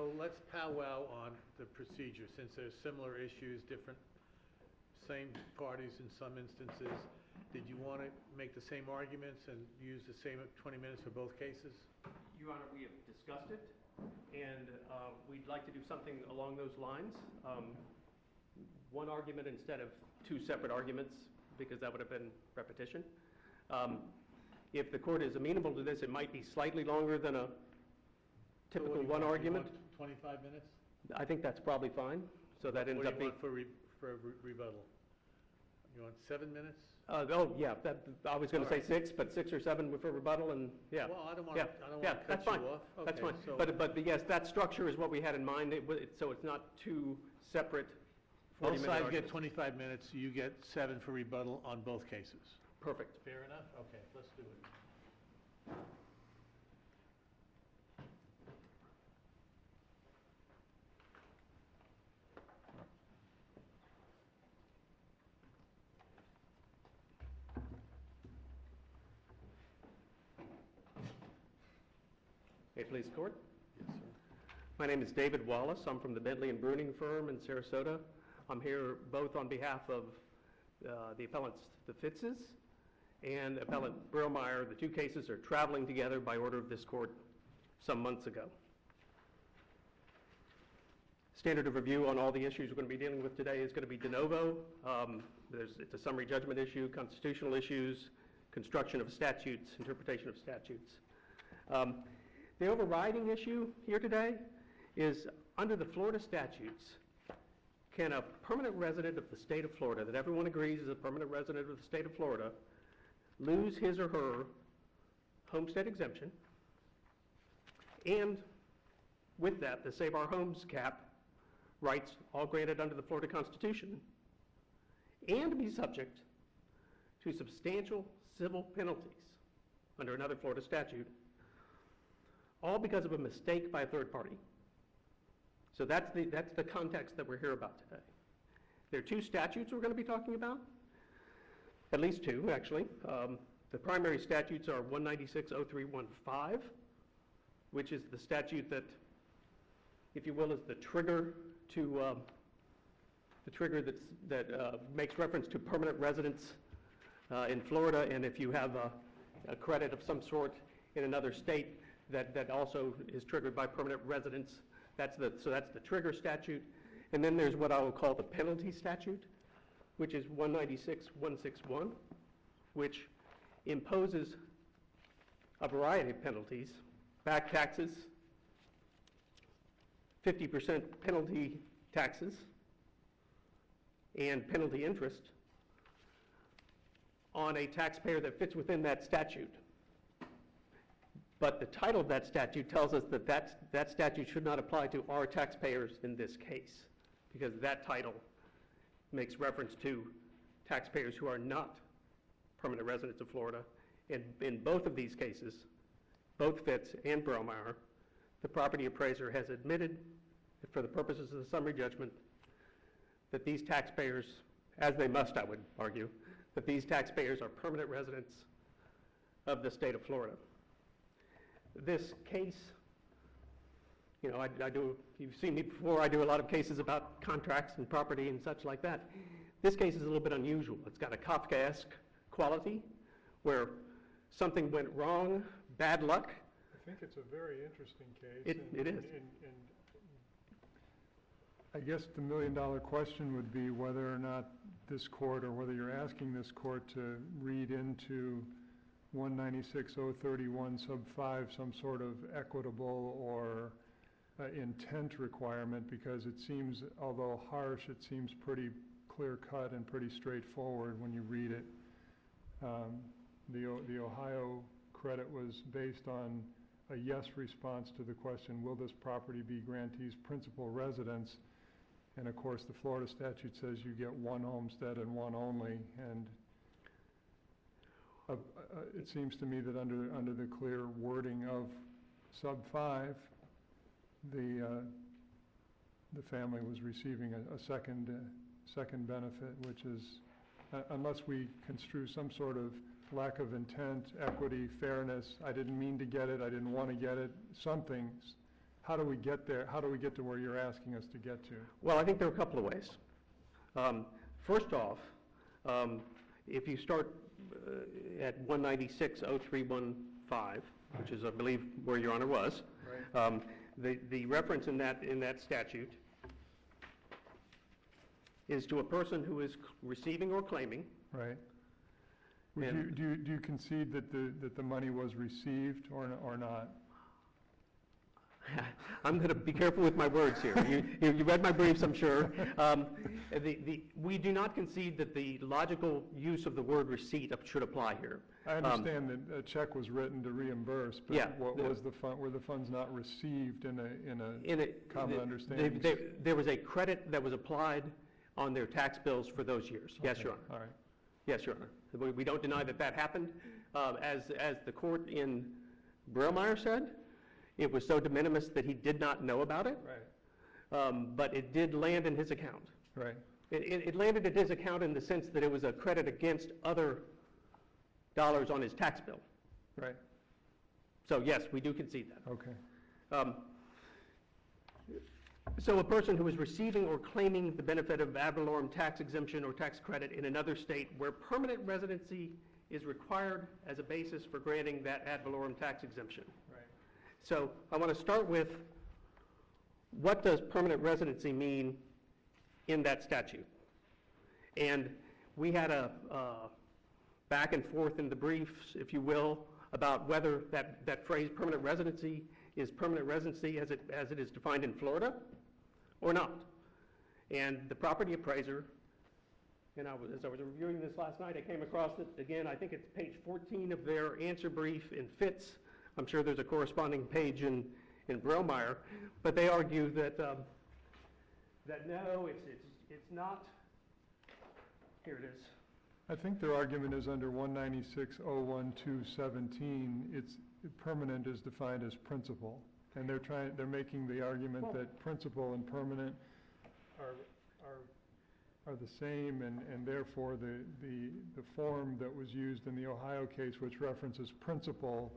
So let's powwow on the procedure, since there's similar issues, same parties in some instances. Did you want to make the same arguments and use the same 20 minutes for both cases? Your Honor, we have discussed it, and we'd like to do something along those lines. One argument instead of two separate arguments, because that would have been repetition. If the court is amenable to this, it might be slightly longer than a typical one argument. 25 minutes? I think that's probably fine. So that ends up being... What do you want for rebuttal? You want 7 minutes? Oh, yeah, I was going to say 6, but 6 or 7 for rebuttal, and yeah. Well, I don't want to that's cut fine. you off. Okay, That's fine. so But yes, that structure is what we had in mind, so it's not two separate 40-minute both sides arguments. get 25 minutes, you get 7 for rebuttal on both cases. Perfect. Fair enough? Okay, let's do it. May it please the court? Yes, sir. My name is David Wallace. I'm from the Bentley and Bruning firm in Sarasota. I'm here both on behalf of the appellants, the Fitzes, and appellant Burlmeyer. The two cases are traveling together by order of this court some months ago. Standard of review on all the issues we're going to be dealing with today is going to be de novo. It's a summary judgment issue, constitutional issues, construction of statutes, interpretation of statutes. The overriding issue here today is under the Florida statutes, can a permanent resident of the state of Florida, that everyone agrees is a permanent resident of the state of Florida, lose his or her homestead exemption, and with that, the Save Our Homes cap rights all granted under the Florida Constitution, and be subject to substantial civil penalties under another Florida statute, all because of a mistake by a third party. So that's the context that we're here about today. There are two statutes we're going to be talking about, at least two, actually. The primary statutes are 196-0315, which is the statute that, if you will, is the trigger to that makes reference to permanent residence in Florida, and if you have a credit of some sort in another state that also is triggered by permanent residence. So that's the trigger statute. And then there's what I will call the penalty statute, which is 196-161, which imposes a variety of penalties, back taxes, 50% penalty taxes, and penalty interest on a taxpayer that fits within that statute. But the title of that statute tells us that that statute should not apply to our taxpayers in this case, because that title makes reference to taxpayers who are not permanent residents of Florida. And in both of these cases, both Fitz and Burlmeyer, the property appraiser has admitted, for the purposes of the summary judgment, that these taxpayers, as they must, I would argue, that these taxpayers are permanent residents of the state of Florida. This case, you know, I do, you've seen me before, I do a lot of cases about contracts and property and such like that. This case is a little bit unusual. It's got a Kafkaesque quality where something went wrong, bad luck. I think it's a very interesting case. It is. And I guess the million-dollar question would be whether or not this court, or whether you're asking this court to read into 196-031 sub 5 some sort of equitable or intent requirement, because it seems, although harsh, it seems pretty clear-cut and pretty straightforward when you read it. The Ohio credit was based on a yes response to the question, will this property be grantee's principal residence? And of course, the Florida statute says you get one homestead and one only, and it seems to me that under the clear wording of sub 5, the family was receiving a second benefit, which is, unless we construe some sort of lack of intent, equity, fairness, I didn't mean to get it, I didn't want to get it, something how do we get there? How do we get to where you're asking us to get to? Well, I think there are a couple of ways. First off, if you start at 196.0315, which is, I believe, where Your Honor was, Right. the reference in that statute is to a person who is receiving or claiming. Right. Would And- do you concede that the money was received or not? I'm going to be careful with my words here. You read my briefs, I'm sure. We do not concede that the logical use of the word receipt should apply here. I understand that a check was written to reimburse, but Yeah, what was the fund, were the funds not received in a common understanding? There was a credit that was applied on their tax bills for those years. Yes, Okay, Your Honor. all right. Yes, Your Honor. We don't deny that happened. As the court in Breilmeyer said, it was so de minimis that he did not know about it, Right, but it did land in his account. right. It landed in his account in the sense that it was a credit against other dollars on his tax bill. Right, So yes, we do concede that. okay. So a person who is receiving or claiming the benefit of ad valorem tax exemption or tax credit in another state where permanent residency is required as a basis for granting that ad valorem tax exemption. Right. So I want to start with, what does permanent residency mean in that statute? And we had a back and forth in the briefs, if you will, about whether that phrase permanent residency is permanent residency as it is defined in Florida or not. And the property appraiser, and as I was reviewing this last night, I came across it again. I think it's page 14 of their answer brief in Fitz. I'm sure there's a corresponding page in Breilmeyer, but they argue that that no, it's not. Here it is. I think their argument is under 196.01217, it's permanent is defined as principal. And they're making the argument that principal and permanent are the same, and therefore the form that was used in the Ohio case, which references principal,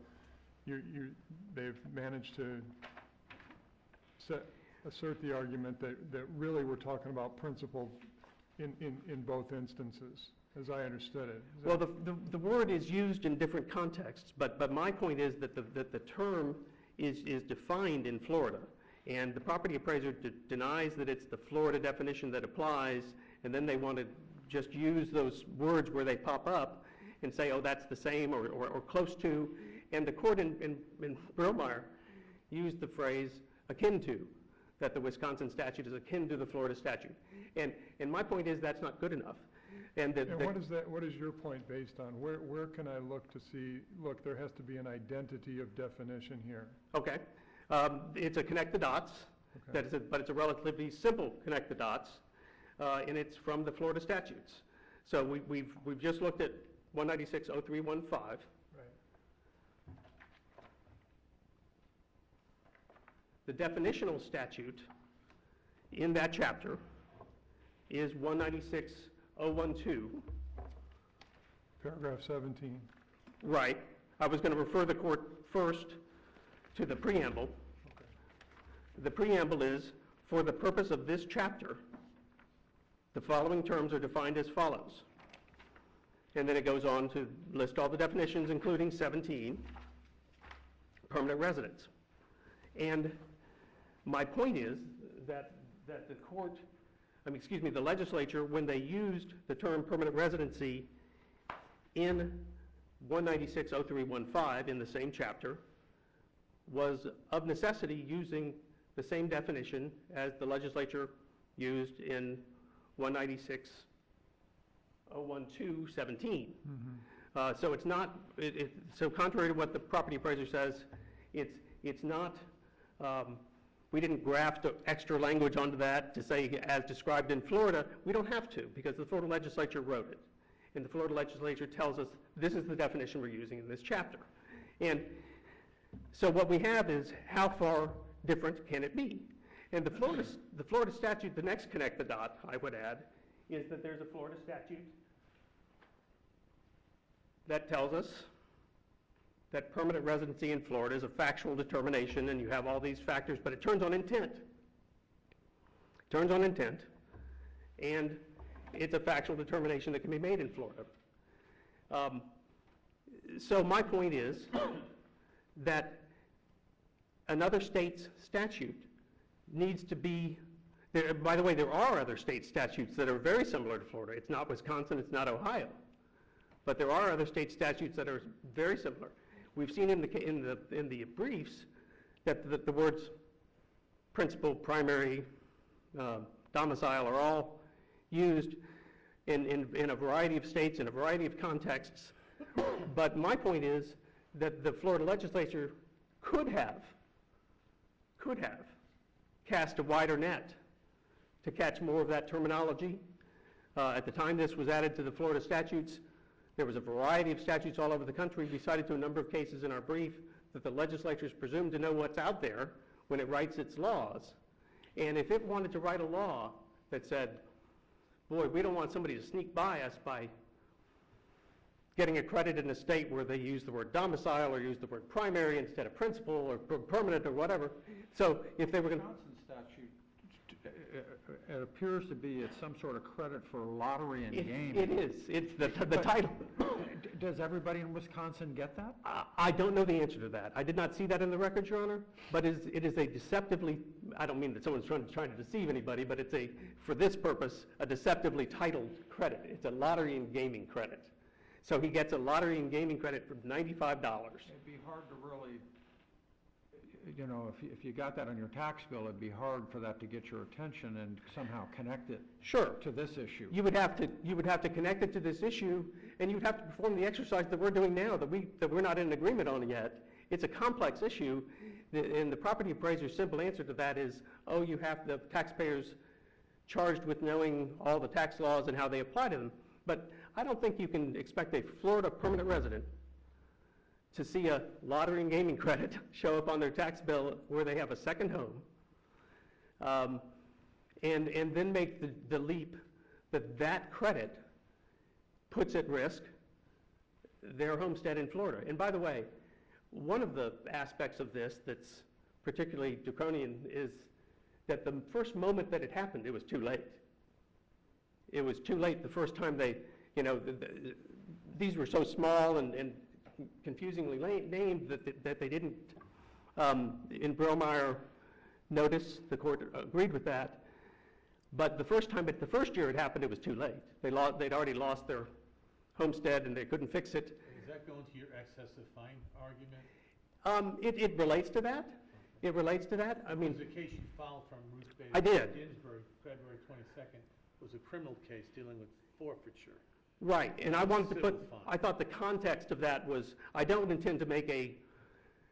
they've managed to assert the argument that really we're talking about principal in both instances, as I understood it. Well, the word is used in different contexts, but my point is that the term is defined in Florida, and the property appraiser denies that it's the Florida definition that applies, and then they want to just use those words where they pop up and say, oh, that's the same or close to, and the court in Breilmeyer used the phrase akin to, that the Wisconsin statute is akin to the Florida statute. And my point is that's not good enough. And what is your point based on? Where can I look to see, look, there has to be an identity of definition here. Okay. It's a connect the dots, Okay. but it's a relatively simple connect the dots, and it's from the Florida statutes. So we've just looked at 196.0315. Right. The definitional statute in that chapter is 196.012. Paragraph 17. Right. I was going to refer the court first to the preamble. Okay. The preamble is, for the purpose of this chapter, the following terms are defined as follows. And then it goes on to list all the definitions, including 17, permanent residence. And my point is that the legislature, when they used the term permanent residency in 196.0315 in the same chapter, was of necessity using the same definition as the legislature used in 196.01217. So it's not, so contrary to what the property appraiser says, it's not, we didn't graft extra language onto that to say as described in Florida. We don't have to, because the Florida legislature wrote it. And the Florida legislature tells us this is the definition we're using in this chapter. And so what we have is, how far different can it be? And the Florida statute, the next connect the dot, I would add, is that there's a Florida statute that tells us that permanent residency in Florida is a factual determination, and you have all these factors, but it turns on intent. It turns on intent, and it's a factual determination that can be made in Florida. So my point is that another state's statute needs to be, by the way, there are other state statutes that are very similar to Florida. It's not Wisconsin, it's not Ohio. But there are other state statutes that are very similar. We've seen in the briefs that the words principal, primary, domicile are all used in a variety of states, in a variety of contexts. But my point is that the Florida legislature could have cast a wider net to catch more of that terminology. At the time this was added to the Florida statutes, there was a variety of statutes all over the country. We cited to a number of cases in our brief that the legislature is presumed to know what's out there when it writes its laws. And if it wanted to write a law that said, boy, we don't want somebody to sneak by us by getting a credit in a state where they use the word domicile or use the word primary instead of principal or permanent or whatever. So if they were going to... Wisconsin statute, it appears to be it's some sort of credit for lottery and gaming. It is. It's the title. Does everybody in Wisconsin get that? I don't know the answer to that. I did not see that in the records, Your Honor, but it is a deceptively, I don't mean that someone's trying to deceive anybody, but it's for this purpose, a deceptively titled credit. It's a lottery and gaming credit. So he gets a lottery and gaming credit for $95. It'd be hard to really, if you got that on your tax bill, it'd be hard for that to get your attention and somehow connect it to this issue. You would have to connect it to this issue, and you would have to perform the exercise that we're doing now that we're not in agreement on yet. It's a complex issue, and the property appraiser's simple answer to that is, you have the taxpayers charged with knowing all the tax laws and how they apply to them. But I don't think you can expect a Florida permanent resident to see a lottery and gaming credit show up on their tax bill where they have a second home, and then make the leap that credit puts at risk their homestead in Florida. And by the way, one of the aspects of this that's particularly draconian is that the first moment that it happened, it was too late. It was too late the first time they, these were so small and confusingly named that they didn't, in Brillmeyer notice, the court agreed with that. But the first year it happened, it was too late. They'd already lost their homestead and they couldn't fix it. Does that go into your excessive fine argument? It relates to that. It relates to that. I mean, there's a case you filed from Ruth Bader I did. Ginsburg, February 22nd. It was a criminal case dealing with forfeiture. Right, and I wanted to I thought the context of that was, I don't intend to make a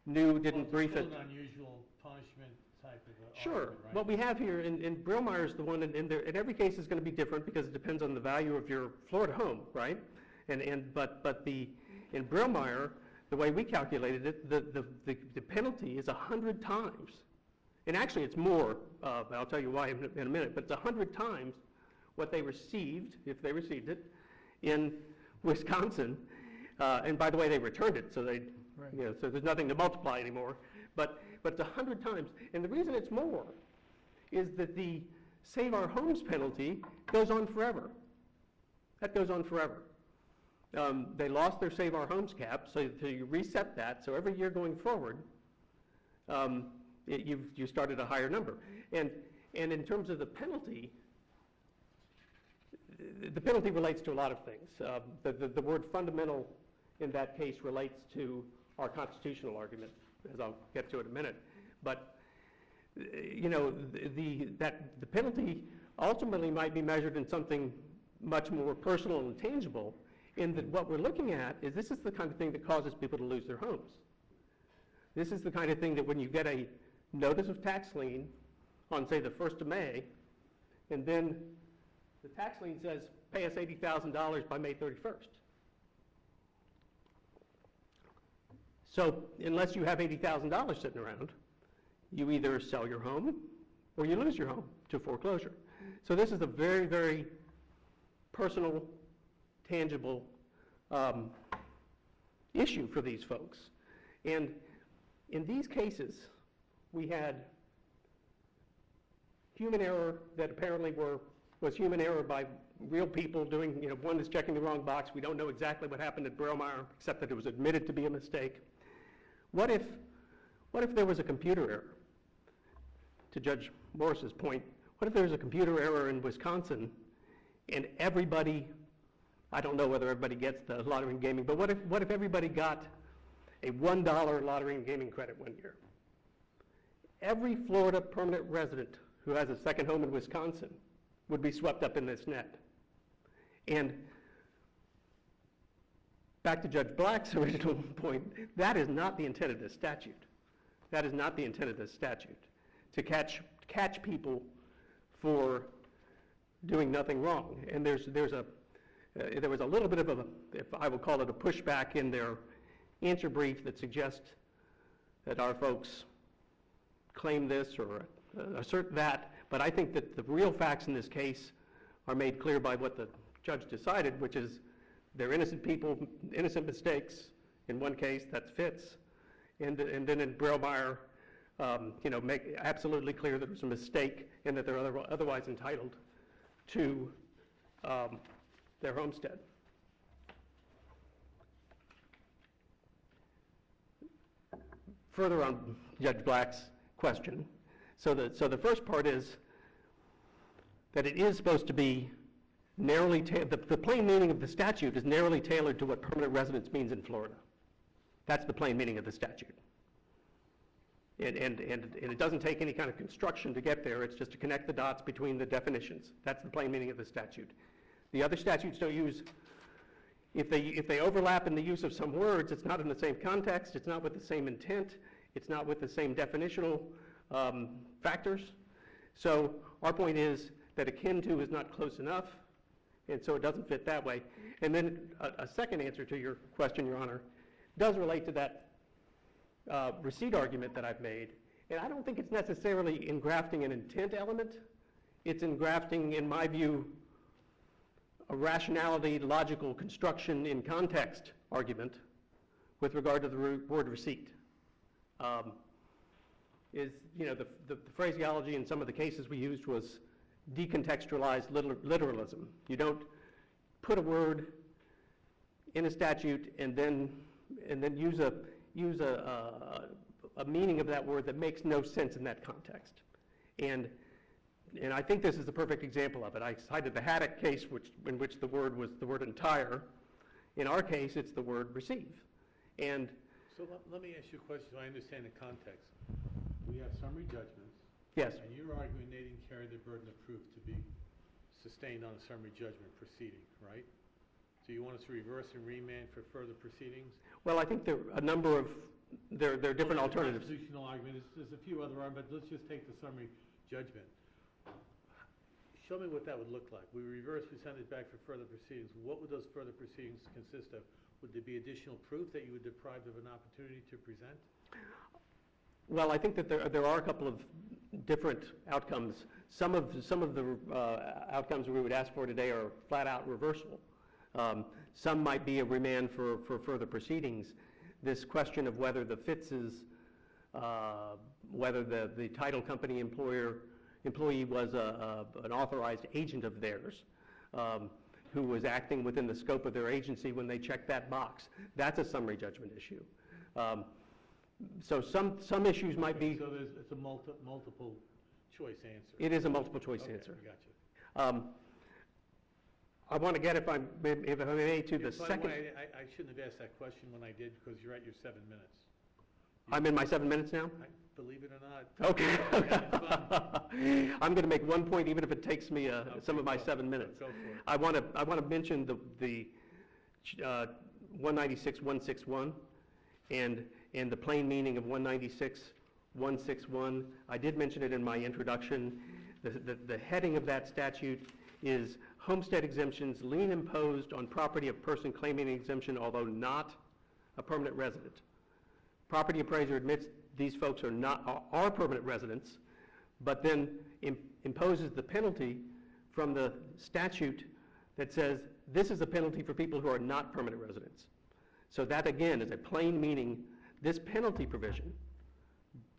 new, didn't brief it. It's an unusual punishment type of Sure. argument, right? What we have here, and Brillmeyer is the one, and every case is going to be different because it depends on the value of your Florida home, right? But in Brillmeyer, the way we calculated it, the penalty is 100 times. And actually it's more, I'll tell you why in a minute, but it's 100 times what they received, if they received it, in Wisconsin. And by the way, they returned it, so so there's nothing to multiply anymore. But it's 100 times. And the reason it's more is that the Save Our Homes penalty goes on forever. That goes on forever. They lost their Save Our Homes cap, so you reset that. So every year going forward, you started a higher number. And in terms of the penalty relates to a lot of things. The word fundamental in that case relates to our constitutional argument, as I'll get to in a minute. But the penalty ultimately might be measured in something much more personal and tangible, in that what we're looking at is this is the kind of thing that causes people to lose their homes. This is the kind of thing that when you get a notice of tax lien on, say, the 1st of May, and then the tax lien says, pay us $80,000 by May 31st. So unless you have $80,000 sitting around, you either sell your home or you lose your home to foreclosure. So this is a very, very personal, tangible issue for these folks. And in these cases, we had human error that apparently was human error by real people doing, one is checking the wrong box. We don't know exactly what happened at Brillmeyer, except that it was admitted to be a mistake. What if there was a computer error? To Judge Morris's point, what if there was a computer error in Wisconsin and everybody, I don't know whether everybody gets the lottery and gaming, but what if everybody got a $1 lottery and gaming credit one year? Every Florida permanent resident who has a second home in Wisconsin would be swept up in this net. And back to Judge Black's original point, that is not the intent of this statute. That is not the intent of this statute, to catch people for doing nothing wrong. And there was a little bit of a, if I would call it a pushback in their answer brief that suggests that our folks claim this or assert that, but I think that the real facts in this case are made clear by what the judge decided, which is they're innocent people, innocent mistakes. In one case, that fits. And then in Brillmeyer, make absolutely clear that it was a mistake and that they're otherwise entitled to their homestead. Further on Judge Black's question, so the first part is that it is supposed to be narrowly the plain meaning of the statute is narrowly tailored to what permanent residence means in Florida. That's the plain meaning of the statute. And it doesn't take any kind of construction to get there. It's just to connect the dots between the definitions. That's the plain meaning of the statute. The other statutes don't use, if they overlap in the use of some words, it's not in the same context, it's not with the same intent, it's not with the same definitional factors. So our point is that akin to is not close enough, and so it doesn't fit that way. And then a second answer to your question, Your Honor, does relate to that receipt argument that I've made. And I don't think it's necessarily engrafting an intent element. It's engrafting, in my view, a rationality, logical construction in context argument with regard to the word receipt. The phraseology in some of the cases we used was decontextualized literalism. You don't put a word in a statute and then use a meaning of that word that makes no sense in that context. And I think this is the perfect example of it. I cited the Haddock case, in which the word was the word entire. In our case, it's the word receive. And so let me ask you a question so I understand the context. We have summary judgments. yes, And you're arguing they didn't carry the burden of proof to be sustained on a summary judgment proceeding, right? So you want us to reverse and remand for further proceedings? well, I think there are a number of, there are different Well, there's a alternatives. Constitutional argument, there's a few other arguments, but let's just take the summary judgment. Show me what that would look like. We reverse, we send it back for further proceedings. What would those further proceedings consist of? Would there be additional proof that you were deprived of an opportunity to present? Well, I think that there are a couple of different outcomes. Some of the outcomes we would ask for today are flat-out reversal. Some might be a remand for further proceedings. This question of whether the Fitzes, whether the title company employee was an authorized agent of theirs, who was acting within the scope of their agency when they checked that box. That's a summary judgment issue. So some issues might be. So it's a multiple choice answer. It is a multiple choice Okay, answer. Gotcha. I want to get, if I may, to the By the second. way, I shouldn't have asked that question when I did, because you're at your 7 minutes. I'm in my 7 minutes now? Believe it or not. Okay. I'm going to make one point, even if it takes me some of my 7 minutes. Go for it. I want to mention the 196.161 and the plain meaning of 196.161. I did mention it in my introduction. The heading of that statute is homestead exemptions, lien imposed on property of person claiming an exemption, although not a permanent resident. Property appraiser admits these folks are permanent residents, but then imposes the penalty from the statute that says this is a penalty for people who are not permanent residents. So that again is a plain meaning This penalty provision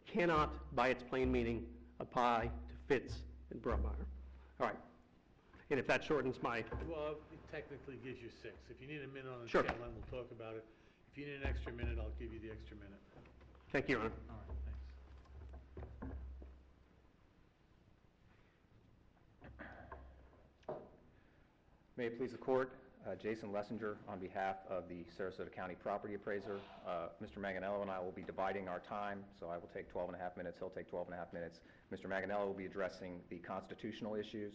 cannot, by its plain meaning, apply to Fitz and Brummeyer. All right. And if that shortens my, Well, it technically gives you 6. If you need a minute on the Sure. tail end, we'll talk about it. If you need an extra minute, I'll give you the extra minute. thank you, Your Honor. All right, thanks. May it please the court, Jason Lessinger on behalf of the Sarasota County Property Appraiser. Mr. Manganello and I will be dividing our time, so I will take 12 and a half minutes, he'll take 12 and a half minutes. Mr. Manganello will be addressing the constitutional issues.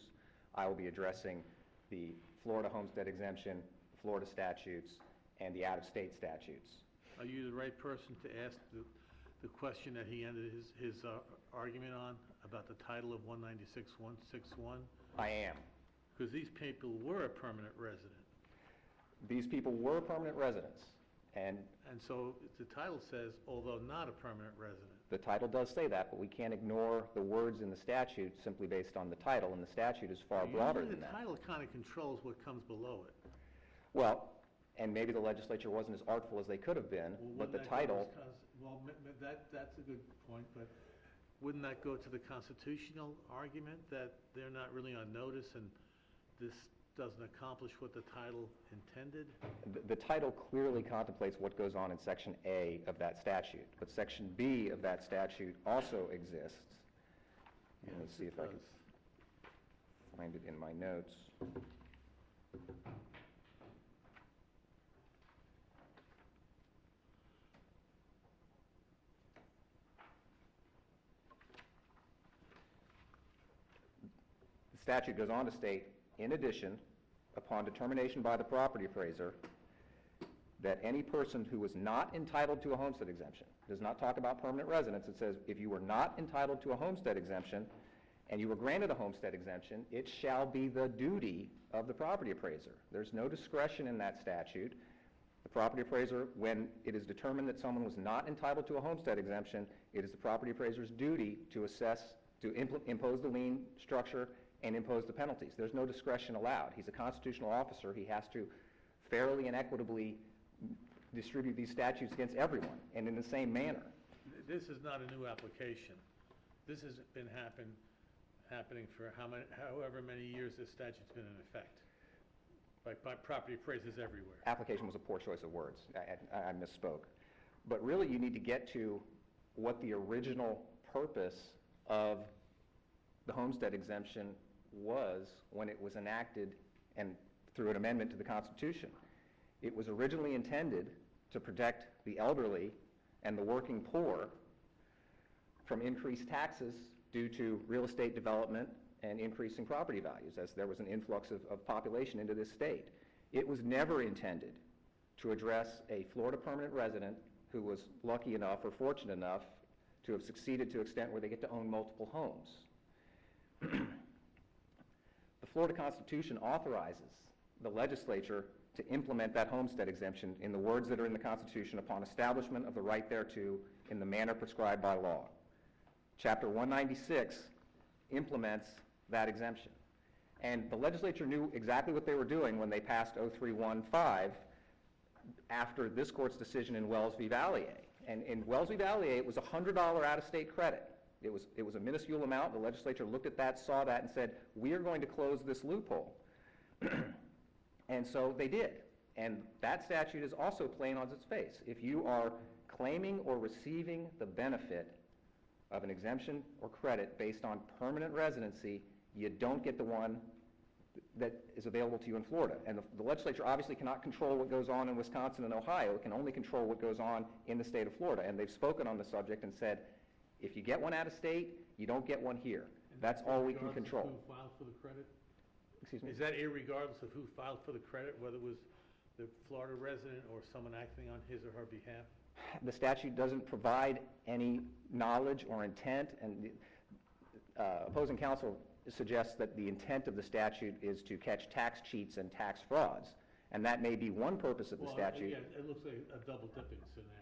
I will be addressing the Florida homestead exemption, Florida statutes, and the out-of-state statutes. Are you the right person to ask the question that he ended his argument on about the title of 196-161? I am. Because these people were a permanent resident. These people were permanent residents, and And so the title says, although not a permanent resident. the title does say that, but we can't ignore the words in the statute simply based on the title, and the statute is far broader than that. The title kind of controls what comes below it. Well, and maybe the legislature wasn't as artful as they could have been, Well, but the wouldn't that go title, as well, that's a good point, but wouldn't that go to the constitutional argument that they're not really on notice and this doesn't accomplish what the title intended? the title clearly contemplates what goes on in Section A of that statute, but Section B of that statute also exists. And let's see if I can find it in my notes. The statute goes on to state, in addition, upon determination by the property appraiser, that any person who was not entitled to a homestead exemption, does not talk about permanent residence, it says if you were not entitled to a homestead exemption and you were granted a homestead exemption, it shall be the duty of the property appraiser. There's no discretion in that statute. The property appraiser, when it is determined that someone was not entitled to a homestead exemption, it is the property appraiser's duty to assess, to impose the lien structure and impose the penalties. There's no discretion allowed. He's a constitutional officer. He has to fairly and equitably distribute these statutes against everyone and in the same manner. This is not a new application. This has been happening for however many years this statute's been in effect by property appraisers everywhere. Application was a poor choice of words. I misspoke. But really you need to get to what the original purpose of the homestead exemption was when it was enacted and through an amendment to the Constitution. It was originally intended to protect the elderly and the working poor from increased taxes due to real estate development and increasing property values as there was an influx of population into this state. It was never intended to address a Florida permanent resident who was lucky enough or fortunate enough to have succeeded to an extent where they get to own multiple homes. The Florida Constitution authorizes the legislature to implement that homestead exemption in the words that are in the Constitution upon establishment of the right thereto in the manner prescribed by law. Chapter 196 implements that exemption. And the legislature knew exactly what they were doing when they passed 0315 after this court's decision in Wells v. Valier. And in Wells v. Valier, it was a $100 out-of-state credit. It was a minuscule amount. The legislature looked at that, saw that, and said, we are going to close this loophole. And so they did. And that statute is also plain on its face. If you are claiming or receiving the benefit of an exemption or credit based on permanent residency, you don't get the one that is available to you in Florida. And the legislature obviously cannot control what goes on in Wisconsin and Ohio. It can only control what goes on in the state of Florida. And they've spoken on the subject and said, if you get one out of state, you don't get one here. That's all we can control. Regardless of who filed for the credit? Excuse me? Is that irregardless of who filed for the credit, whether it was the Florida resident or someone acting on his or her behalf? The statute doesn't provide any knowledge or intent, and the opposing counsel suggests that the intent of the statute is to catch tax cheats and tax frauds, and that may be one purpose of the statute. Yeah, it looks like a double dipping scenario.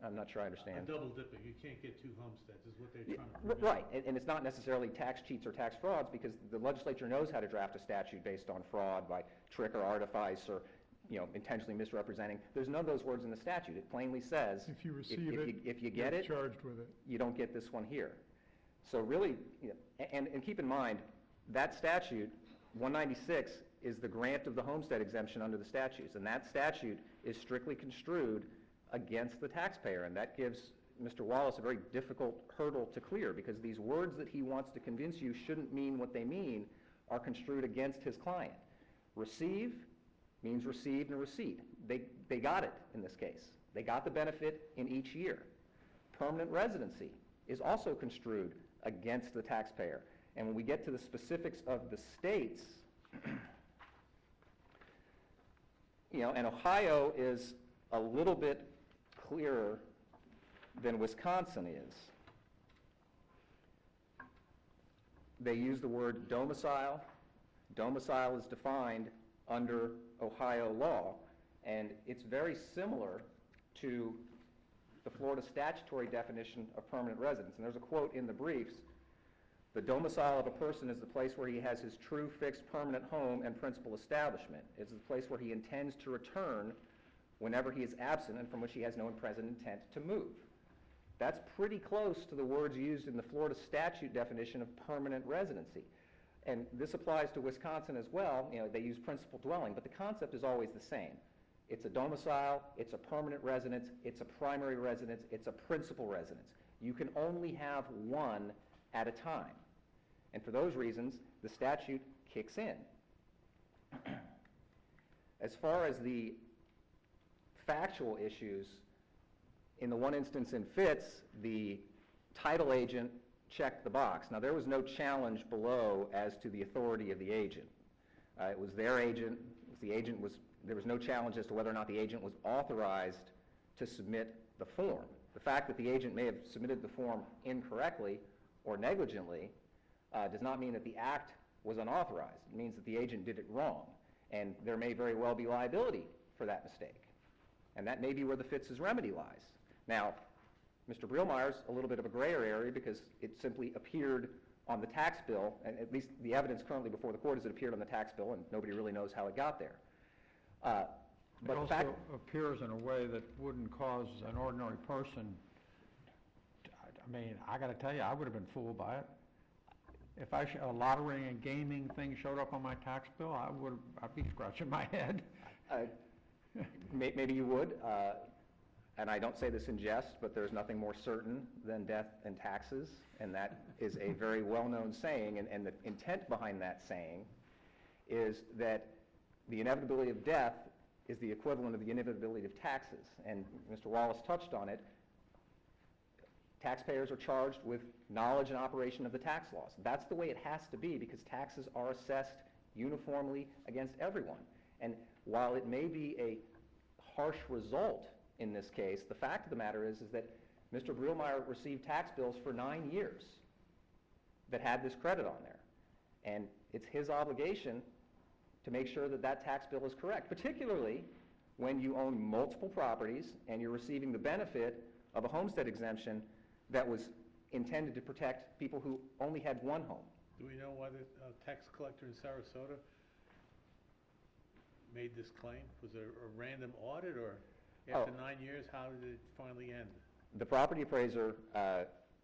I'm not sure I understand. A double dipping. You can't get two homesteads is what they're trying to prevent. Right, and it's not necessarily tax cheats or tax frauds because the legislature knows how to draft a statute based on fraud by trick or artifice or intentionally misrepresenting. There's none of those words in the statute. It plainly says, If you receive it, if you get you're it, charged with it. you don't get this one here. So really, and keep in mind, that statute, 196, is the grant of the homestead exemption under the statutes, and that statute is strictly construed against the taxpayer, and that gives Mr. Wallace a very difficult hurdle to clear, because these words that he wants to convince you shouldn't mean what they mean are construed against his client. Receive means received and receipt. They got it in this case. They got the benefit in each year. Permanent residency is also construed against the taxpayer. And when we get to the specifics of the states, and Ohio is a little bit clearer than Wisconsin is. They use the word domicile. Domicile is defined under Ohio law, and it's very similar to the Florida statutory definition of permanent residence. And there's a quote in the briefs: "The domicile of a person is the place where he has his true, fixed, permanent home and principal establishment. It is the place where he intends to return whenever he is absent and from which he has no present intent to move." That's pretty close to the words used in the Florida statute definition of permanent residency. And this applies to Wisconsin as well. They use principal dwelling, but the concept is always the same. It's a domicile, it's a permanent residence, it's a primary residence, it's a principal residence. You can only have one at a time. And for those reasons, the statute kicks in. As far as the factual issues, in the one instance in Fitz, the title agent checked the box. Now, there was no challenge below as to the authority of the agent. It was their agent. There was no challenge as to whether or not the agent was authorized to submit the form. The fact that the agent may have submitted the form incorrectly or negligently does not mean that the act was unauthorized. It means that the agent did it wrong, and there may very well be liability for that mistake. And that may be where the Fitz's remedy lies. Now, Mr. Brielmeyer's a little bit of a grayer area because it simply appeared on the tax bill, and at least the evidence currently before the court is it appeared on the tax bill, and nobody really knows how it got there. It also appears in a way that wouldn't cause an ordinary person, I got to tell you, I would have been fooled by it. If a lottery and gaming thing showed up on my tax bill, I'd be scratching my head. Maybe you would, and I don't say this in jest, but there's nothing more certain than death and taxes, and that is a very well-known saying, and the intent behind that saying is that the inevitability of death is the equivalent of the inevitability of taxes, and Mr. Wallace touched on it. Taxpayers are charged with knowledge and operation of the tax laws. That's the way it has to be because taxes are assessed uniformly against everyone. And while it may be a harsh result in this case, the fact of the matter is that Mr. Brielmeyer received tax bills for 9 years that had this credit on there. And it's his obligation to make sure that that tax bill is correct, particularly when you own multiple properties and you're receiving the benefit of a homestead exemption that was intended to protect people who only had one home. Do we know why the tax collector in Sarasota made this claim? Was there a random audit, or after 9 years, how did it finally end? The property appraiser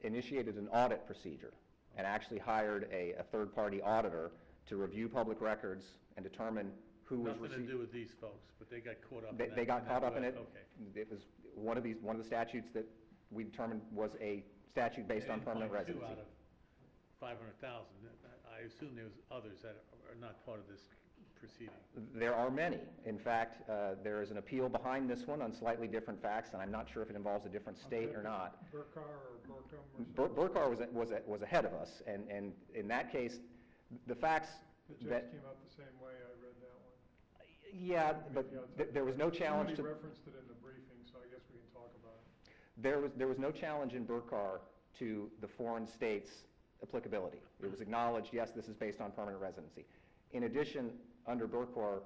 initiated an audit procedure and actually hired a third-party auditor to review public records and determine who was receiving. Nothing to do with these folks, but they got caught up in that. They got caught up in it. Okay. It was one of the statutes that we determined was a statute based on permanent residency. 2 out of 500,000. I assume there's others that are not part of this proceeding. There are many. In fact, there is an appeal behind this one on slightly different facts, and I'm not sure if it involves a different state or not. Burkar or Burkham? Burkar was ahead of us, and in that case, the facts It that... just came out the same way, I read that one. Yeah, but there was no challenge to... Somebody referenced it in the briefing, so I guess we can talk about it. There was no challenge in Burkar to the foreign states' applicability. It was acknowledged, yes, this is based on permanent residency. In addition, under Burkar,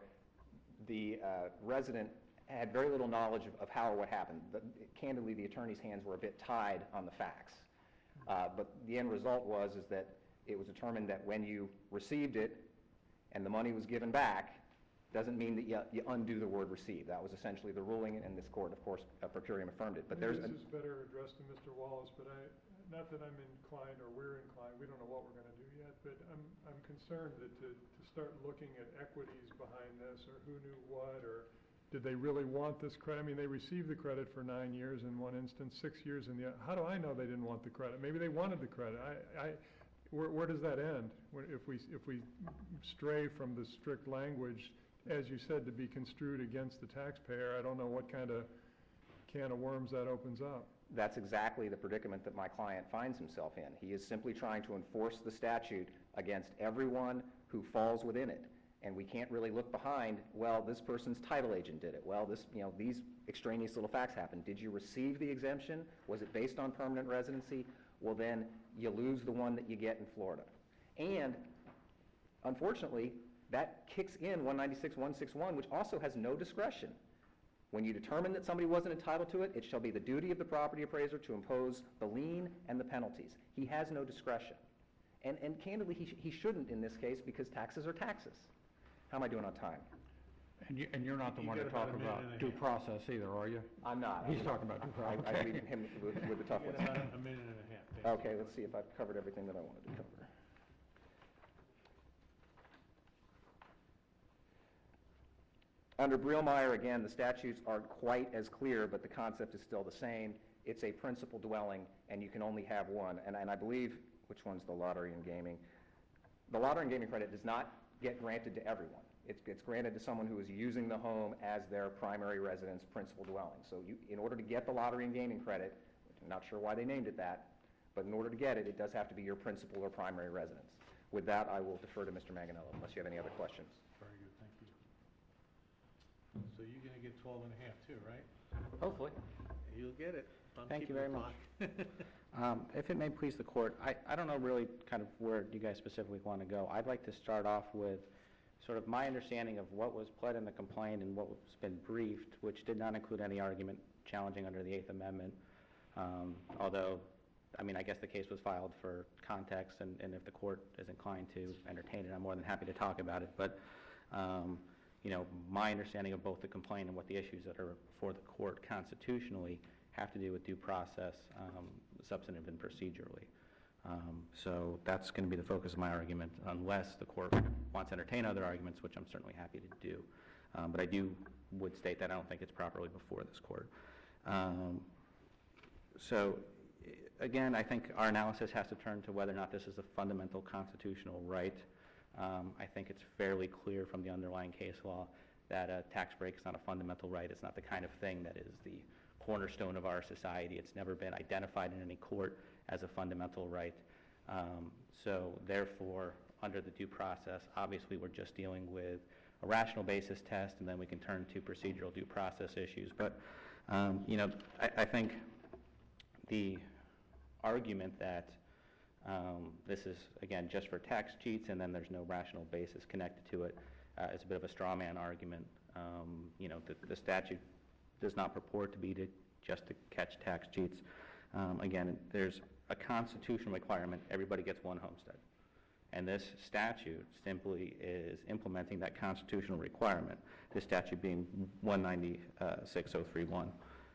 the resident had very little knowledge of how or what happened. Candidly, the attorney's hands were a bit tied on the facts. But the end result was that it was determined that when you received it and the money was given back, Doesn't mean that you undo the word receive. That was essentially the ruling, and this court, of course, per curiam affirmed it. But there's This is better addressed to Mr. Wallace, but not that I'm inclined or we're inclined, we don't know what we're going to do yet, but I'm concerned that to start looking at equities behind this, or who knew what, or did they really want this credit? I mean, they received the credit for 9 years in one instance, 6 years in the other. How do I know they didn't want the credit? Maybe they wanted the credit. Where does that end? If we stray from the strict language, as you said, to be construed against the taxpayer, I don't know what kind of can of worms that opens up. That's exactly the predicament that my client finds himself in. He is simply trying to enforce the statute against everyone who falls within it. And we can't really look behind, well, this person's title agent did it. Well, these extraneous little facts happened. Did you receive the exemption? Was it based on permanent residency? Well, then you lose the one that you get in Florida. And unfortunately, that kicks in 196-161, which also has no discretion. When you determine that somebody wasn't entitled to it, it shall be the duty of the property appraiser to impose the lien and the penalties. He has no discretion. And candidly, he shouldn't in this case, because taxes are taxes. How am I doing on time? And you're not the You one to got talk about a minute about and a due half. process either, are you? I'm not. He's talking about due process. I leave him with the tough You ones. got about a minute and a half. Thank you. Okay, let's see if I've covered everything that I wanted to cover. Under Brielmeyer, again, the statutes aren't quite as clear, but the concept is still the same. It's a principal dwelling, and you can only have one. And I believe, which one's the lottery and gaming? The lottery and gaming credit does not get granted to everyone. It's granted to someone who is using the home as their primary residence, principal dwelling. So in order to get the lottery and gaming credit, I'm not sure why they named it that, but in order to get it, it does have to be your principal or primary residence. With that, I will defer to Mr. Manganello, unless you have any other questions. Very good, thank you. So you're going to get 12 and a half too, right? Hopefully. You'll get it. I'm Thank you keeping very the much. clock. If it may please the court, I don't know really kind of where you guys specifically want to go. I'd like to start off with sort of my understanding of what was pled in the complaint and what has been briefed, which did not include any argument challenging under the Eighth Amendment. Although, I mean, I guess the case was filed for context, and if the court is inclined to entertain it, I'm more than happy to talk about it. But, you know, my understanding of both the complaint and what the issues that are before the court constitutionally have to do with due process, substantive and procedurally. So that's going to be the focus of my argument, unless the court wants to entertain other arguments, which I'm certainly happy to do. But I would state that I don't think it's properly before this court. So, again, I think our analysis has to turn to whether or not this is a fundamental constitutional right. I think it's fairly clear from the underlying case law that a tax break is not a fundamental right. It's not the kind of thing that is the cornerstone of our society. It's never been identified in any court as a fundamental right. So therefore, under the due process, obviously we're just dealing with a rational basis test, and then we can turn to procedural due process issues. But, you know, I think the argument that this is, again, just for tax cheats and then there's no rational basis connected to it is a bit of a straw man argument. You know, the statute does not purport to be just to catch tax cheats. Again, there's a constitutional requirement. Everybody gets one homestead. And this statute simply is implementing that constitutional requirement, this statute being 196-031.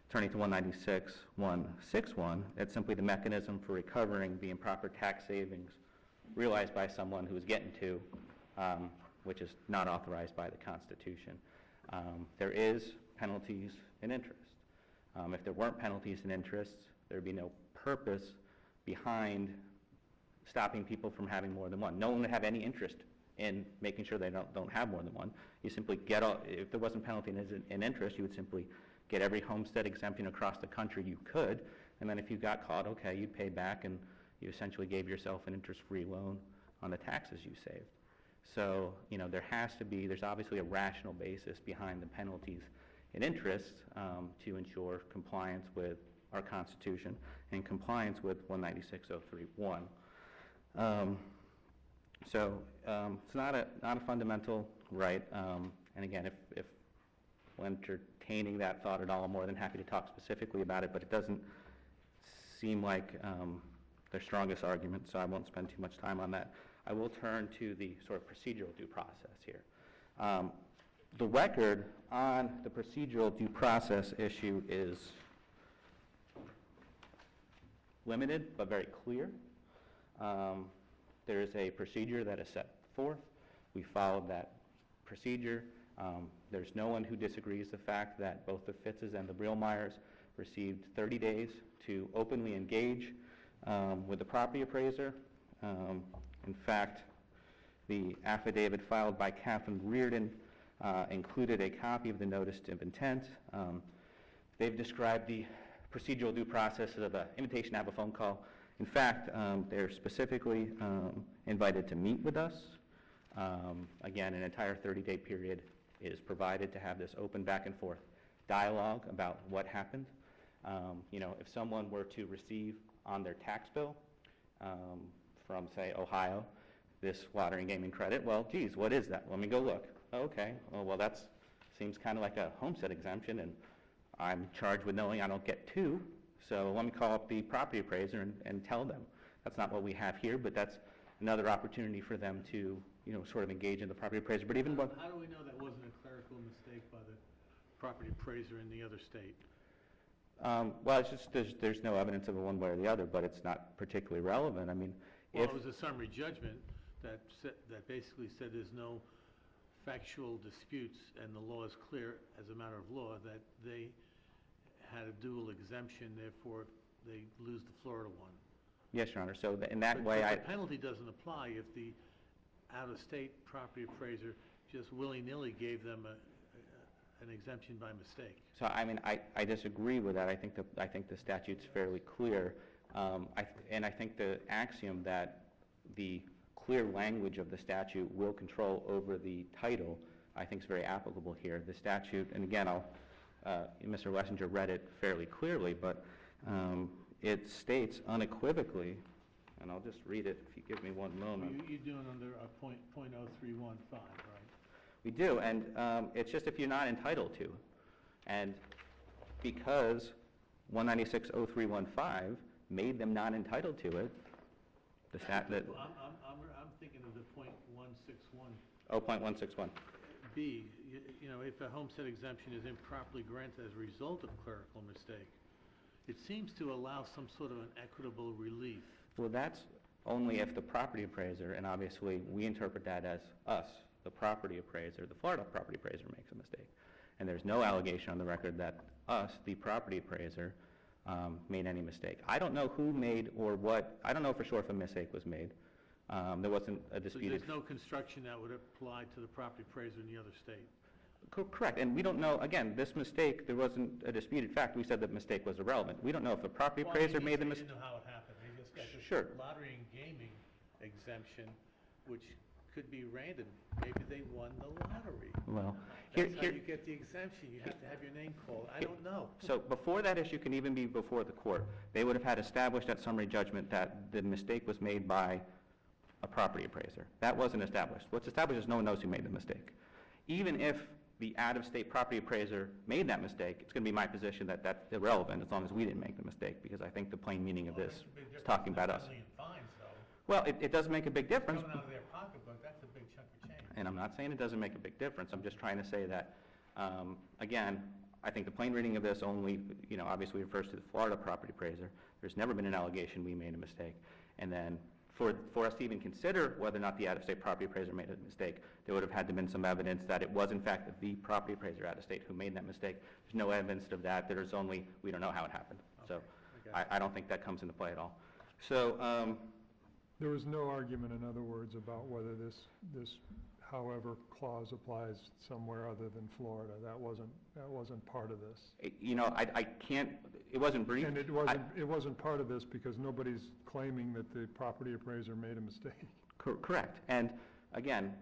Turning to 196-161, it's simply the mechanism for recovering the improper tax savings realized by someone who is getting to, which is not authorized by the Constitution. There is penalties and interest. If there weren't penalties and interests, there would be no purpose behind stopping people from having more than one. No one would have any interest in making sure they don't have more than one. You simply get all, if there wasn't penalty and interest, you would simply get every homestead exemption across the country you could, and then if you got caught, okay, you'd pay back, and you essentially gave yourself an interest-free loan on the taxes you saved. So, you know, there's obviously a rational basis behind the penalties and interest to ensure compliance with our Constitution and compliance with 196-031. So it's not a fundamental right, and again, if entertaining that thought at all, I'm more than happy to talk specifically about it, but it doesn't seem like their strongest argument, so I won't spend too much time on that. I will turn to the sort of procedural due process here. The record on the procedural due process issue is limited but very clear. There is a procedure that is set forth. We followed that procedure. There's no one who disagrees the fact that both the Fitzes and the Brielmeyers received 30 days to openly engage with the property appraiser. In fact, the affidavit filed by Catherine Reardon included a copy of the notice of intent. They've described the procedural due process of an invitation to have a phone call. In fact, they're specifically invited to meet with us. Again, an entire 30-day period is provided to have this open back and forth dialogue about what happened. If someone were to receive on their tax bill from, say, Ohio, this water and gaming credit, well, geez, what is that? Let me go look. Okay, well, that seems kind of like a homestead exemption, and I'm charged with knowing I don't get two, so let me call up the property appraiser and tell them. That's not what we have here, but that's another opportunity for them to, sort of engage in the property appraiser. But even what... How do we know that wasn't a clerical mistake by the property appraiser in the other state? Well, it's just there's no evidence of it one way or the other, but it's not particularly relevant. I mean, Well, if... it was a summary judgment that basically said there's no factual disputes, and the law is clear as a matter of law that they had a dual exemption, therefore they lose the Florida one. Yes, Your Honor. So in that way, But the penalty doesn't apply if the out-of-state property appraiser just willy-nilly gave them an exemption by mistake. So I mean, I disagree with that. I think the statute's fairly clear, and I think the axiom that the clear language of the statute will control over the title, I think is very applicable here. The statute, and again, Mr. Wessinger read it fairly clearly, but it states unequivocally, and I'll just read it if you give me one moment. You're doing under .03115, right? We do, and it's just if you're not entitled to. And because 196.0315 made them not entitled to it, the statute... I'm thinking of the .161. 0.161. B, if a homestead exemption is improperly granted as a result of clerical mistake, it seems to allow some sort of an equitable relief. Well, that's only if the property appraiser, and obviously we interpret that as us, the property appraiser, the Florida property appraiser makes a mistake. And there's no allegation on the record that us, the property appraiser, made any mistake. I don't know who made or what, I don't know for sure if a mistake was made. There wasn't a So disputed... there's no construction that would apply to the property appraiser in the other state? Correct, and we don't know, again, this mistake, there wasn't a disputed fact. We said that mistake was irrelevant. We don't know if the property appraiser made the mistake. They didn't know how it happened. They just got this Sure. lottery and gaming exemption, which could be random. Maybe they won the lottery. Well, That's how you get the exemption. You have to have your name called. I don't know. So before that issue can even be before the court, they would have had established at summary judgment that the mistake was made by a property appraiser. That wasn't established. What's established is no one knows who made the mistake. Even if the out-of-state property appraiser made that mistake, it's going to be my position that that's irrelevant as long as we didn't make the mistake, because I think the plain meaning of this is talking about us. Well, it doesn't make a big difference. Coming out of their pocketbook, that's a big chunk of change. And I'm not saying it doesn't make a big difference. I'm just trying to say that, again, I think the plain reading of this only, obviously refers to the Florida property appraiser. There's never been an allegation we made a mistake. And then for us to even consider whether or not the out-of-state property appraiser made a mistake, there would have had to have been some evidence that it was, in fact, the property appraiser out-of-state who made that mistake. There's no evidence of that. There's only, we don't know how it happened. So I don't think that comes into play at all. So... There was no argument, in other words, about whether this however clause applies somewhere other than Florida. That wasn't part of this. I can't, it wasn't briefed. And it wasn't part of this because nobody's claiming that the property appraiser made a mistake. Correct. And again,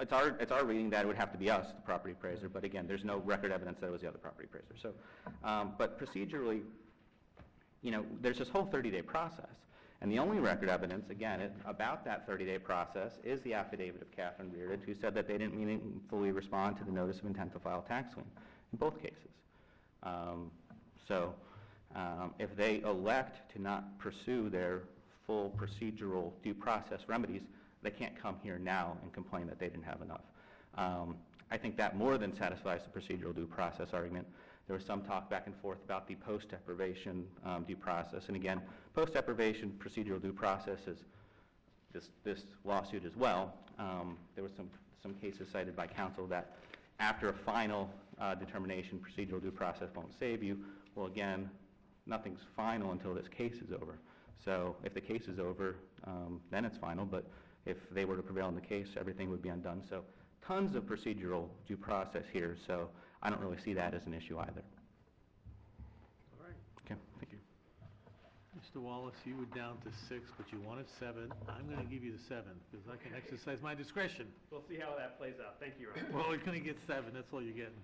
it's our reading that it would have to be us, the property appraiser, but again, there's no record evidence that it was the other property appraiser. So, but procedurally, there's this whole 30-day process. And the only record evidence, again, about that 30-day process is the affidavit of Catherine Reardon, who said that they didn't meaningfully respond to the notice of intent to file tax lien in both cases. If they elect to not pursue their full procedural due process remedies, they can't come here now and complain that they didn't have enough. I think that more than satisfies the procedural due process argument. There was some talk back and forth about the post-deprivation due process. And again, post-deprivation procedural due process is this lawsuit as well. There was some cases cited by counsel that after a final determination, procedural due process won't save you. Well, again, nothing's final until this case is over. So if the case is over, then it's final. But if they were to prevail in the case, everything would be undone. So tons of procedural due process here. So I don't really see that as an issue either. All right. Okay, thank you. Mr. Wallace, you were down to 6, but you wanted 7. I'm going to give you the 7 because I can exercise my discretion. We'll see how that plays out. Thank you, Your Honor. Well, you're going to get 7. That's all you're getting.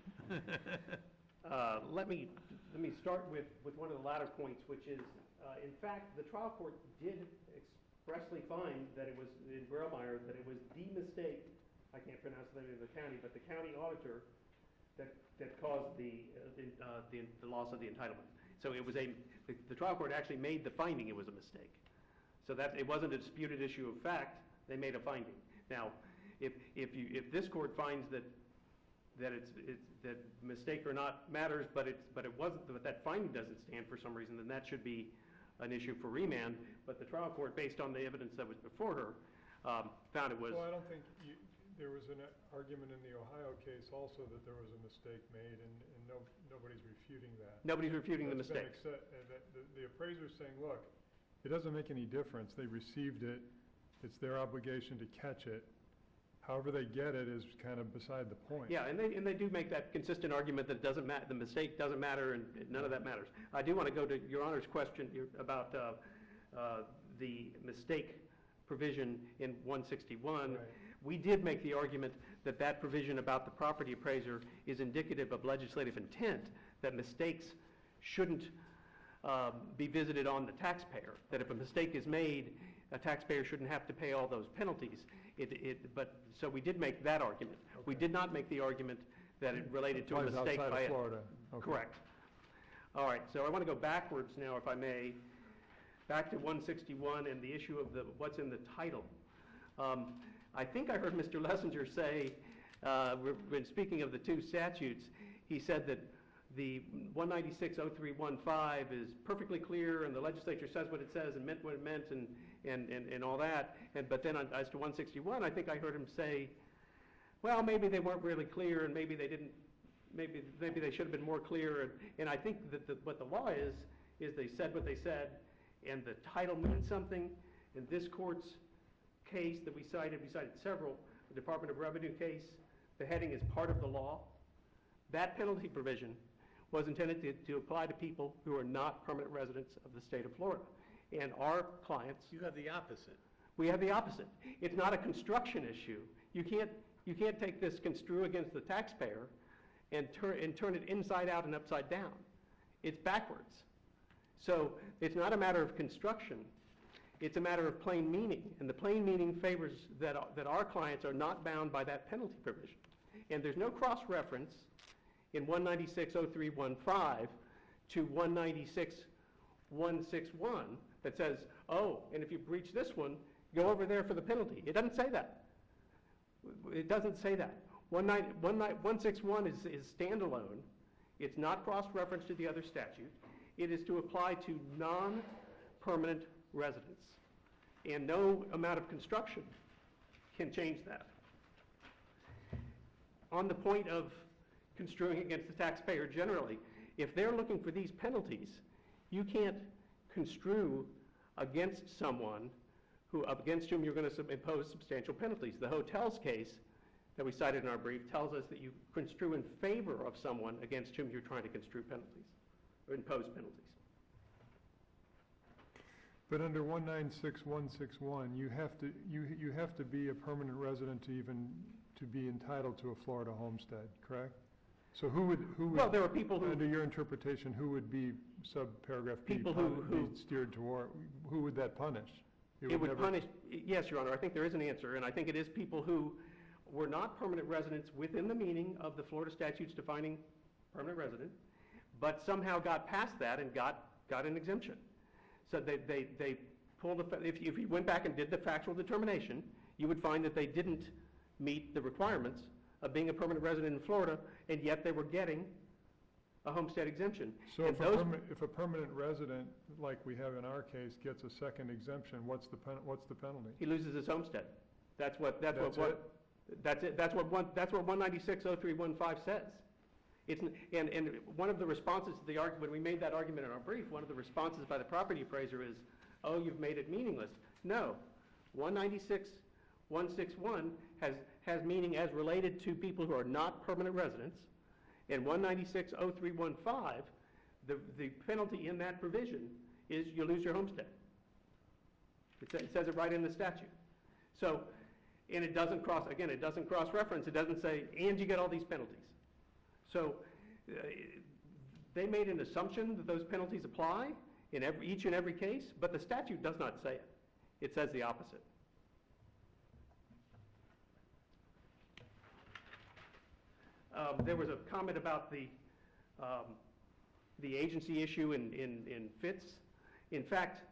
Let me start with one of the latter points, which is, in fact, the trial court did expressly find that it was, in Grellmeyer, that it was the mistake, I can't pronounce the name of the county, but the county auditor that caused the loss of the entitlement. So it was the trial court actually made the finding it was a mistake. So that it wasn't a disputed issue of fact, they made a finding. Now, if this court finds that that mistake or not matters, but that finding doesn't stand for some reason, then that should be an issue for remand. But the trial court, based on the evidence that was before her, found it was. Well, I don't think there was an argument in the Ohio case also that there was a mistake made, and nobody's refuting that. Nobody's refuting the mistake. The appraiser's saying, look, it doesn't make any difference. They received it. It's their obligation to catch it. However they get it is kind of beside the point. Yeah, and they do make that consistent argument that doesn't the mistake doesn't matter and none of that matters. I do want to go to Your Honor's question about the mistake provision in 161. Right. We did make the argument that that provision about the property appraiser is indicative of legislative intent, that mistakes shouldn't be visited on the taxpayer, that if a mistake is made, a taxpayer shouldn't have to pay all those penalties. So we did make that argument. Okay. We did not make the argument that it related to a Applies mistake outside by of Florida. Okay. Correct. All right, so I want to go backwards now, if I may, back to 161 and the issue of what's in the title. I think I heard Mr. Lessinger say, when speaking of the two statutes, he said that the 196-0315 is perfectly clear and the legislature says what it says and meant what it meant and all that. But then as to 161, I think I heard him say, well, maybe they weren't really clear and maybe they didn't, maybe they should have been more clear. And I think that what the law is they said what they said and the title means something. In this court's case that we cited several, the Department of Revenue case, the heading is part of the law. That penalty provision was intended to apply to people who are not permanent residents of the state of Florida. And our clients... You have the opposite. We have the opposite. It's not a construction issue. You can't take this construe against the taxpayer and turn it inside out and upside down. It's backwards. So it's not a matter of construction. It's a matter of plain meaning. And the plain meaning favors that our clients are not bound by that penalty provision. And there's no cross-reference in 196-0315 to 196-161 that says, oh, and if you breach this one, go over there for the penalty. It doesn't say that. It doesn't say that. 161 is standalone. It's not cross-referenced to the other statute. It is to apply to non-permanent residents. And no amount of construction can change that. On the point of construing against the taxpayer generally, if they're looking for these penalties, you can't construe against someone against whom you're going to impose substantial penalties. The hotels case that we cited in our brief tells us that you construe in favor of someone against whom you're trying to construe penalties or impose penalties. But under 196-161, you have to be a permanent resident to be entitled to a Florida homestead, correct? So who would Well, there are people who... under your interpretation, who would be subparagraph B People be who steered toward? Who would that punish? It would punish... Yes, Your Honor, I think there is an answer, and I think it is people who were not permanent residents within the meaning of the Florida statutes defining permanent resident, but somehow got past that and got an exemption. So they pulled if you went back and did the factual determination, you would find that they didn't meet the requirements of being a permanent resident in Florida, and yet they were getting a homestead exemption. So And if a permanent resident, like we have in our case, gets a second exemption, what's the penalty? He loses his homestead. That's what That's it? That's it. That's what 196.0315 says. It's, and one of the responses to the argument, when we made that argument in our brief, one of the responses by the property appraiser is, oh, you've made it meaningless. No. 196.161 has meaning as related to people who are not permanent residents. And 196.0315, the penalty in that provision is you lose your homestead. It says it right in the statute. So, and it doesn't cross-reference. It doesn't say, and you get all these penalties. So they made an assumption that those penalties apply in each and every case, but the statute does not say it. It says the opposite. There was a comment about the agency issue in Fitz. In fact,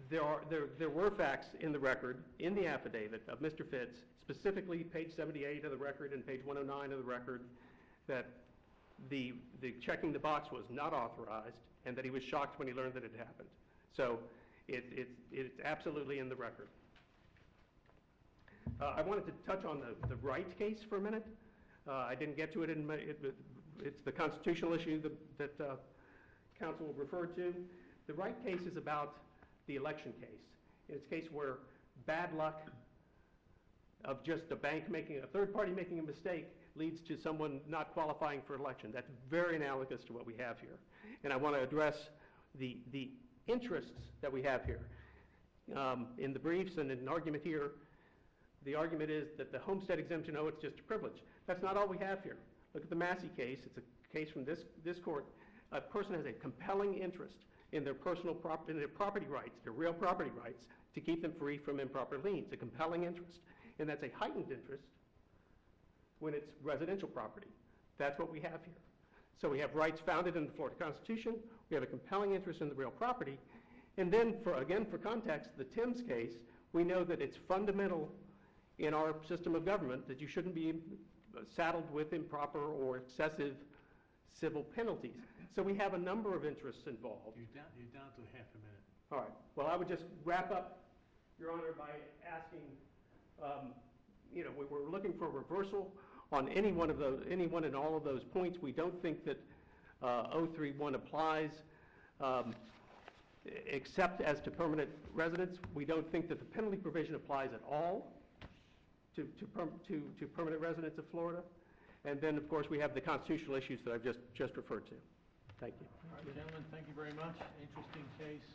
there were facts in the record, in the affidavit of Mr. Fitz, specifically page 78 of the record and page 109 of the record, that the checking the box was not authorized and that he was shocked when he learned that it happened. So it's absolutely in the record. I wanted to touch on the Wright case for a minute. I didn't get to it in it's the constitutional issue that counsel referred to. The Wright case is about the election case. It's a case where bad luck of just a third party making a mistake leads to someone not qualifying for election. That's very analogous to what we have here. And I want to address the interests that we have here. In the briefs and in an argument here, the argument is that the homestead exemption, oh, it's just a privilege. That's not all we have here. Look at the Massey case. It's a case from this court. A person has a compelling interest in their property rights, their real property rights, to keep them free from improper liens. A compelling interest. And that's a heightened interest when it's residential property. That's what we have here. So we have rights founded in the Florida Constitution. We have a compelling interest in the real property. And then, for context, the Timms case, we know that it's fundamental in our system of government that you shouldn't be saddled with improper or excessive civil penalties. So we have a number of interests involved. You're down to half a minute. All right. Well, I would just wrap up, Your Honor, by asking, we're looking for a reversal on any one and all of those points. We don't think that 031 applies, except as to permanent residents. We don't think that the penalty provision applies at all to permanent residents of Florida. And then, of course, we have the constitutional issues that I've just referred to. Thank you. All right, gentlemen, thank you very much. Interesting case.